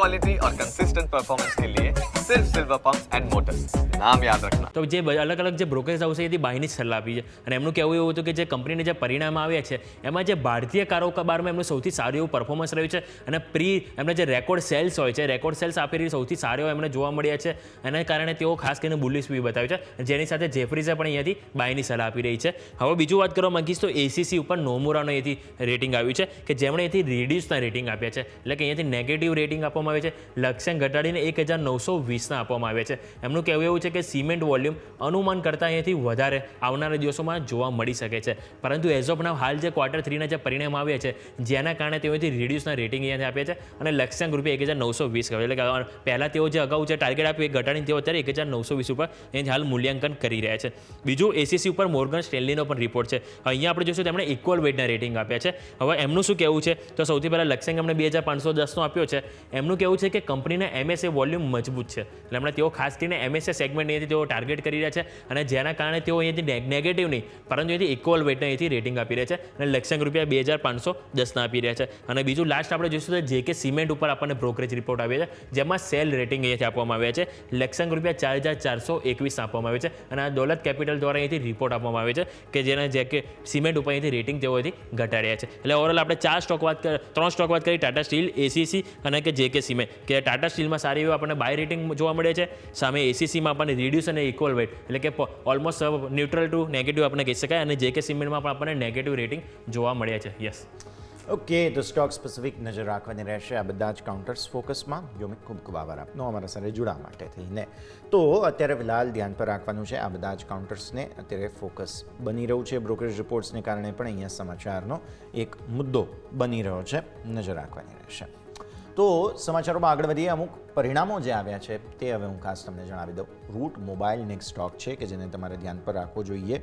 Quality और consistent performance के लिए सिर्फ सिल्वर पंप्स एंड मोटर्स, नाम याद रखना। તો જે અલગ અલગ જે બ્રોકરેજ હાઉસ છે એથી બાયની જ સલાહ આપી છે અને એમનું કહેવું એવું હતું કે જે કંપનીને જે પરિણામ આવ્યા છે એમાં જે ભારતીય કારોબારમાં એમનું સૌથી સારું એવું પરફોર્મન્સ રહ્યું છે અને એમના જે રેકોર્ડ સેલ્સ હોય છે રેકોર્ડ સેલ્સ આપી રહી સૌથી સારો એમને જોવા મળ્યા છે એના કારણે તેઓ ખાસ કરીને બુલિશ બી બતાવ્યું છે જેની સાથે જેફરીઝે પણ અહીંયાથી બાયની સલાહ આપી રહી છે. હવે બીજું વાત કરવા માંગીશ તો એસીસી ઉપર નોમુરાનો અહીંથી રેટિંગ આવ્યું છે કે જેમણે અહીંથી રિડ્યુસના રેટિંગ આપ્યા છે એટલે કે અહીંયાથી નેગેટિવ રેટિંગ આપવામાં આવે છે લક્ષ્યાંક ઘટાડીને 1920ના આપવામાં આવે છે. એમનું કહેવું એવું છે કે સિમેન્ટ વોલ્યુમ અનુમાન કરતાં અહીંયાથી વધારે આવનારા દિવસોમાં જોવા મળી શકે છે પરંતુ એઝ ઓફ નાવ હાલ જે ક્વાર્ટર 3ના જે પરિણામ આવ્યા છે જેના કારણે તેઓથી રિડ્યુસના રેટિંગ અહીંયાથી આપ્યા છે અને લક્ષ્યાંક રૂપિયા 1920 કહે એટલે કે પહેલાં તેઓ જે અગાઉ જે ટાર્ગેટ આપ્યું એ ઘટાડીને તેઓ અત્યારે 1920 ઉપર અહીંથી હાલ મૂલ્યાંકન કરી રહ્યા છે. બીજું એસીસી ઉપર મોર્ગન સ્ટેનલીનો પણ રિપોર્ટ છે. અહીંયા આપણે જોઈશું તેમણે ઇક્વલ વેટના રેટિંગ આપ્યા છે. હવે એમનું શું કહેવું છે તો સૌથી પહેલાં લક્ષ્યાંક એમણે 2510નો આપ્યો છે. એમનું કહેવું છે કે કંપનીના એમએસએ વોલ્યુમ મજબૂત છે એટલે હમણાં તેઓ ખાસ કરીને એમએસએ સેગમેન્ટ અહીંયાથી તેઓ ટાર્ગેટ કરી રહ્યા છે અને જેના કારણે તેઓ અહીંયાથી નેગેટિવ નહીં પરંતુ અહીંયાથી ઇક્વલ વેટને અહીંથી રેટિંગ આપી રહ્યા છે અને લક્ષ્યાંક રૂપિયા 2510ના આપી રહ્યા છે. અને બીજું લાસ્ટ આપણે જોઈશું તો જેકે સિમેન્ટ ઉપર આપણને બ્રોકરેજ રિપોર્ટ આવ્યો છે જેમાં સેલ રેટિંગ અહીંયાથી આપવામાં આવ્યા છે લક્ષ્યાંક રૂપિયા 4421 આપવામાં આવે છે અને આ દોલત કેપિટલ દ્વારા અહીંથી રિપોર્ટ આપવામાં આવે છે કે જેના જે કે સિમેન્ટ ઉપર અહીંથી રેટિંગ તેઓ અહીંથી ઘટાડ્યા છે. એટલે ઓવરઓલ આપણે ત્રણ સ્ટોક વાત કરી ટાટા સ્ટીલ એસીસી અને કે જેકે સિમેન્ટ કે ટાટા સ્ટીલમાં સારી એવી આપણને બાય રેટિંગ જોવા મળે છે સામે એસીસીમાં આપણને રિડ્યુસ અને ઇક્વલ વેટ એટલે કે ઓલમોસ્ટ ન્યુટ્રલ ટુ નેગેટિવ આપણે કહી શકાય અને જેકે સિમેન્ટમાં પણ આપણને નેગેટિવ રેટિંગ જોવા મળ્યા છે. યસ ઓકે, તો સ્ટોક સ્પેસિફિક નજર રાખવાની રહેશે આ બધા જ કાઉન્ટર્સ ફોકસમાં. યોમિક ખૂબ ખૂબ આભાર આપનો અમારા સાથે જોડાવા માટે થઈને. તો અત્યારે ફિલહાલ ધ્યાન પર રાખવાનું છે આ બધા જ કાઉન્ટર્સને અત્યારે ફોકસ બની રહ્યું છે બ્રોકરેજ રિપોર્ટ્સને કારણે પણ અહીંયા સમાચારનો એક મુદ્દો બની રહ્યો છે, નજર રાખવાની રહેશે. તો સમાચારોમાં આગળ વધીએ. અમુક પરિણામો જે આવ્યા છે તે હવે હું ખાસ તમને જણાવી દઉં. રૂટ મોબાઈલ નેક્સ્ટ સ્ટોક છે કે જેને તમારે ધ્યાન પર રાખવો જોઈએ.